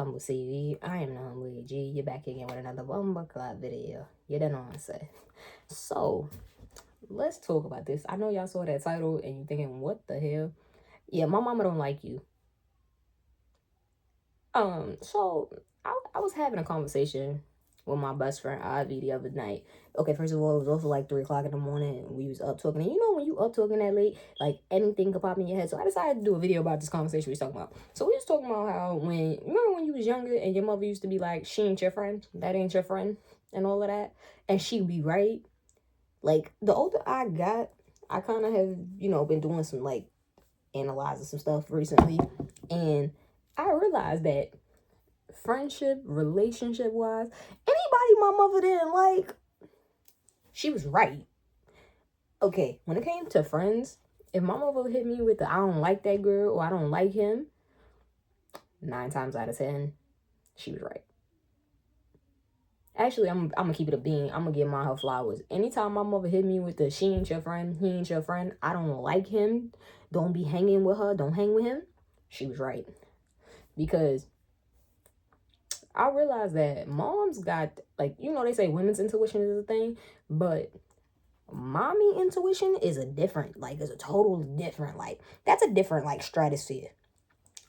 Humble CV. I am the Humble G. You're back again with another Bumble Club video. You don't know what I say. So, let's talk about this. I know y'all saw that title and you're thinking, what the hell? Yeah, my mama don't like you. So I was having a conversation with my best friend Ivy the other night. Okay, first of all, it was also like 3 o'clock in the morning and we was up talking. And you know when you up talking that late, like anything could pop in your head. So I decided to do a video about this conversation we was talking about. So we was talking about how remember when you was younger and your mother used to be like, she ain't your friend, that ain't your friend, and all of that. And she'd be right. Like the older I got, I kind of have, been doing some like analyzing some stuff recently. And I realized that friendship, relationship wise, anybody my mother didn't like, she was right. Okay, when it came to friends, if my mother hit me with the I don't like that girl or I don't like him, 9 times out of 10, she was right. Actually, I'm gonna keep it a bean. I'm gonna give my her flowers. Anytime my mother hit me with the she ain't your friend, he ain't your friend, I don't like him, don't be hanging with her, don't hang with him, she was right. Because I realized that moms got, like, they say women's intuition is a thing, but mommy intuition is a total different, like, that's a different, like, stratosphere.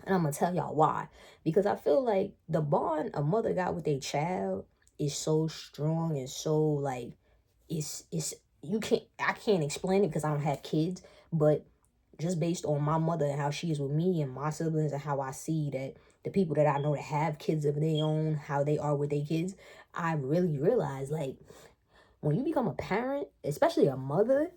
And I'm gonna tell y'all why. Because I feel like the bond a mother got with a child is so strong and so, like, it's I can't explain it because I don't have kids, but just based on my mother and how she is with me and my siblings and how I see that the people that I know that have kids of their own, how they are with their kids, I really realize, like, when you become a parent, especially a mother,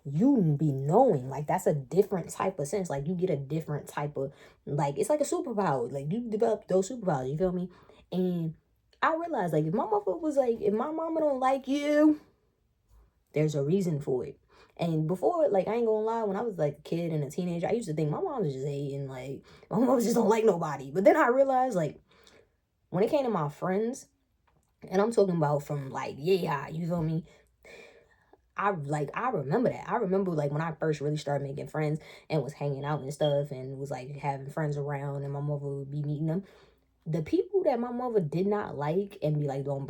you be knowing, like, that's a different type of sense. Like, you get a different type of, like, it's like a superpower. Like, you develop those superpowers, you feel me? And I realized, like, if my mother was like, if my mama don't like you, there's a reason for it. And before, like, I ain't gonna lie, when I was like a kid and a teenager, I used to think my mom was just hating, like, my mom just don't like nobody. But then I realized, like, when it came to my friends, and I'm talking about from like, yeah, you feel me? I remember that. I remember like when I first really started making friends and was hanging out and stuff and was like having friends around and my mother would be meeting them. The people that my mother did not like and be like, don't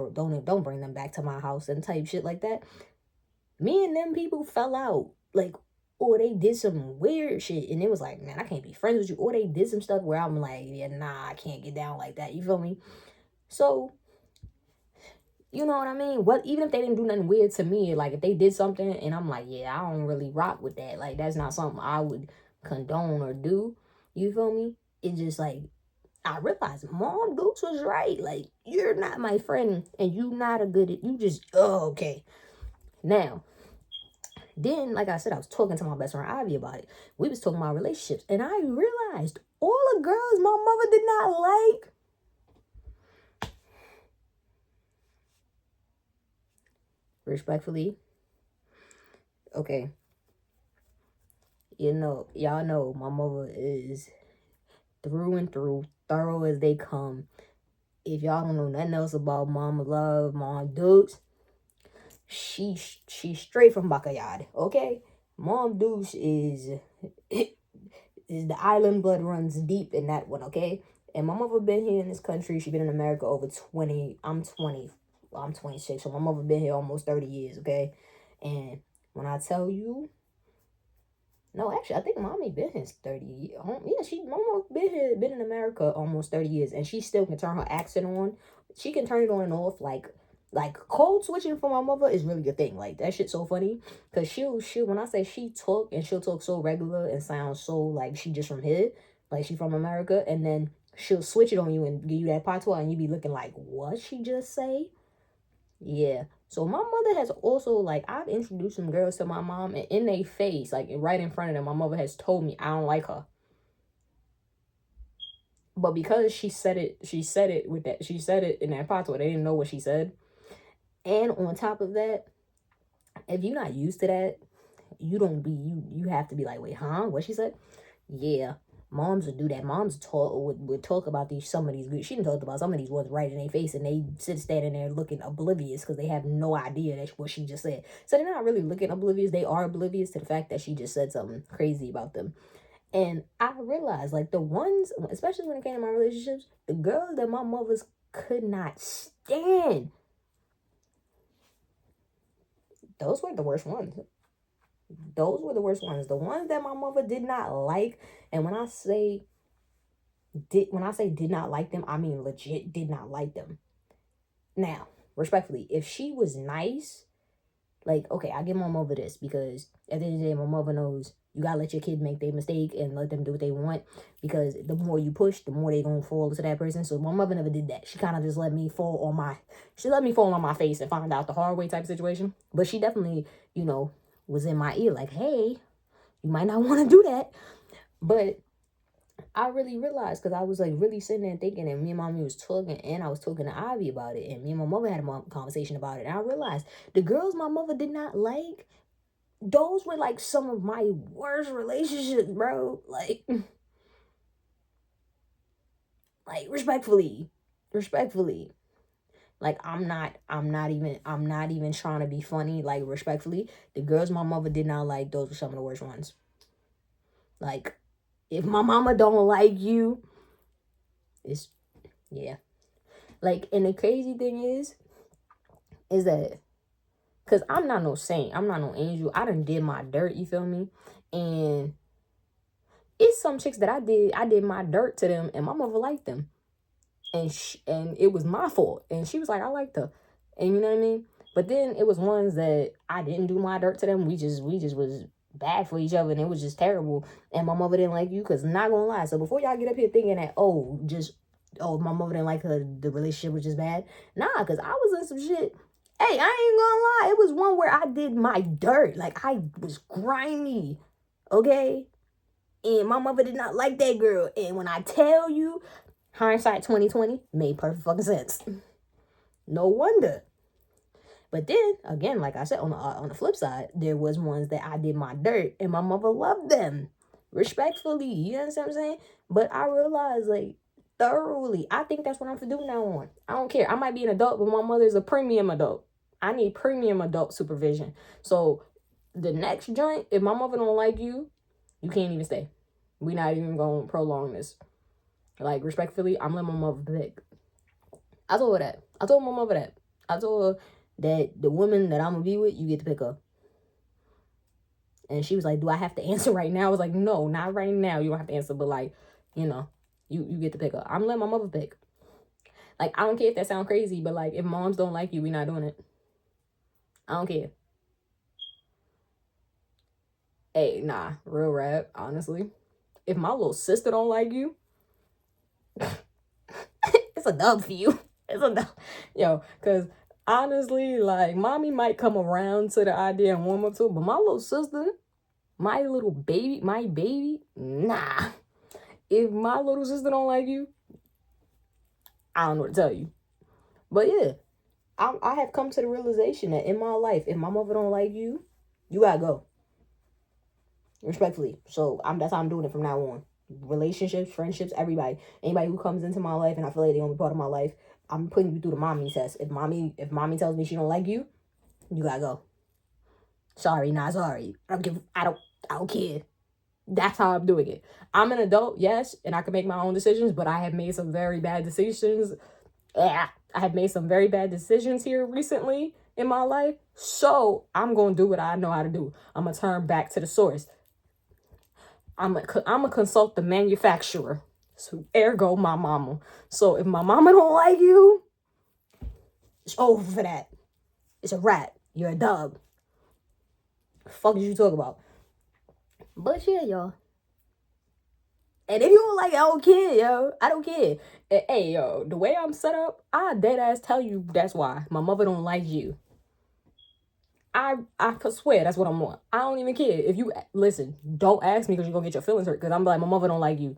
bring them back to my house and type shit like that. Me and them people fell out, like, or they did some weird shit, and it was like, man, I can't be friends with you, or they did some stuff where I'm like, yeah, nah, I can't get down like that, you feel me? So, you know what I mean? What, even if they didn't do nothing weird to me, like, if they did something, and I'm like, yeah, I don't really rock with that, like, that's not something I would condone or do, you feel me? It just, like, I realized Mom Dukes was right, like, you're not my friend, and you not a good, you just, oh, okay. Now, then, like I said, I was talking to my best friend Ivy about it. We was talking about relationships. And I realized all the girls my mother did not like. Respectfully. Okay. Y'all know my mother is through and through, thorough as they come. If y'all don't know nothing else about Mama Love, Mom Dukes, she's straight from Bacayard, okay? Mom Dukes is the island blood runs deep in that one, okay? And my mother been here in this country. She been in America over 20. I'm 20. Well, I'm 26. So my mother been here almost 30 years, okay? And when I tell you, no, actually, I think mommy been here 30 years. Yeah, my mom been in America almost 30 years. And she still can turn her accent on. She can turn it on and off like code switching for my mother is really a thing. Like, that shit's so funny. Because she'll when I say she talk, and she'll talk so regular and sound so like she just from here, like she from America, and then she'll switch it on you and give you that patois and you be looking like, what she just say? Yeah. So my mother has also, like, I've introduced some girls to my mom, and in their face, like right in front of them, my mother has told me I don't like her. But because she said it in that patois, they didn't know what she said. And on top of that, if you're not used to that, you have to be like, wait, huh? What she said? Yeah. Moms would do that. Moms would talk about some of these good. She didn't talk about some of these words right in their face, and they sit standing there looking oblivious because they have no idea that's what she just said. So they're not really looking oblivious. They are oblivious to the fact that she just said something crazy about them. And I realized, like, the ones, especially when it came to my relationships, the girls that my mothers could not stand, those were the worst ones. Those were the worst ones. The ones that my mother did not like, and when I say did not like them, I mean legit did not like them. Now, respectfully, if she was nice, like, okay, I give my mother this, because at the end of the day, my mother knows you gotta let your kid make their mistake and let them do what they want, because the more you push, the more they gonna fall to that person. So my mother never did that. She kind of just let me fall on my face and find out the hard way type situation. But she definitely, was in my ear like, hey, you might not want to do that. But I really realized, because I was like really sitting there thinking, and me and mommy was talking, and I was talking to Ivy about it, and me and my mother had a conversation about it, and I realized the girls my mother did not like, those were like some of my worst relationships, bro. Like respectfully. Like, I'm not even trying to be funny. Like, respectfully, the girls my mother did not like, those were some of the worst ones. Like, if my mama don't like you, it's, yeah. Like, and the crazy thing is that, because I'm not no saint, I'm not no angel, I done did my dirt, you feel me? And it's some chicks that I did my dirt to them, and my mother liked them. And it was my fault. And she was like, I liked her. And you know what I mean? But then it was ones that I didn't do my dirt to them. We just was bad for each other, and it was just terrible. And my mother didn't like you, because not gonna lie. So before y'all get up here thinking that, my mother didn't like her, the relationship was just bad. Nah, because I was in some shit. Hey, I ain't gonna lie. It was one where I did my dirt. Like, I was grimy. Okay? And my mother did not like that girl. And when I tell you, hindsight 2020 made perfect fucking sense. No wonder. But then again, like I said, on the flip side, there was ones that I did my dirt, and my mother loved them, respectfully. You understand what I'm saying? But I realized, like, thoroughly, I think that's what I'm to do now on. I don't care. I might be an adult, but my mother's a premium adult. I need premium adult supervision. So the next joint, if my mother don't like you, you can't even stay. We not even gonna prolong this. Like, respectfully, I'm letting my mother pick. I told her that. I told my mother that. I told her that the woman that I'm gonna be with, you get to pick her. And she was like, do I have to answer right now? I was like, no, not right now. You don't have to answer, but like, you get to pick her. I'm letting my mother pick. Like, I don't care if that sounds crazy, but like, if moms don't like you, we're not doing it. I don't care. Hey, nah, real rap, honestly. If my little sister don't like you, it's a dub for you. It's a dub. Yo, because honestly, like, mommy might come around to the idea and warm up to it, but my little sister, my baby, nah. If my little sister don't like you, I don't know what to tell you. But yeah, I have come to the realization that in my life, if my mother don't like you, you gotta go. Respectfully. So that's how I'm doing it from now on. Relationships, friendships, everybody. Anybody who comes into my life and I feel like they're gonna be part of my life, I'm putting you through the mommy test. If mommy tells me she don't like you, you gotta go. Sorry, not sorry. I don't care. That's how I'm doing it. I'm an adult, yes, and I can make my own decisions, but I have made some very bad decisions. I have made some very bad decisions here recently in my life. So I'm gonna do what I know how to do. I'm gonna turn back to the source. I'm gonna consult the manufacturer. So ergo my mama. So if my mama don't like you, it's over for that. It's a rat. You're a dub. Fuck did you talk about? But yeah, y'all. And if you don't like it, I don't care, yo. I don't care. And, hey, yo, the way I'm set up, I dead ass tell you that's why. My mother don't like you. I could swear that's what I'm on. I don't even care. If you listen, don't ask me because you're gonna get your feelings hurt. Because I'm like, my mother don't like you.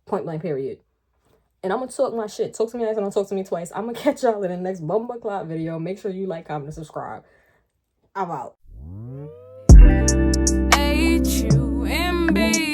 Point blank, period. And I'm gonna talk my shit. Talk to me once and don't talk to me twice. I'm gonna catch y'all in the next Bumba Clock video. Make sure you like, comment, and subscribe. I'm out. H-U-M-B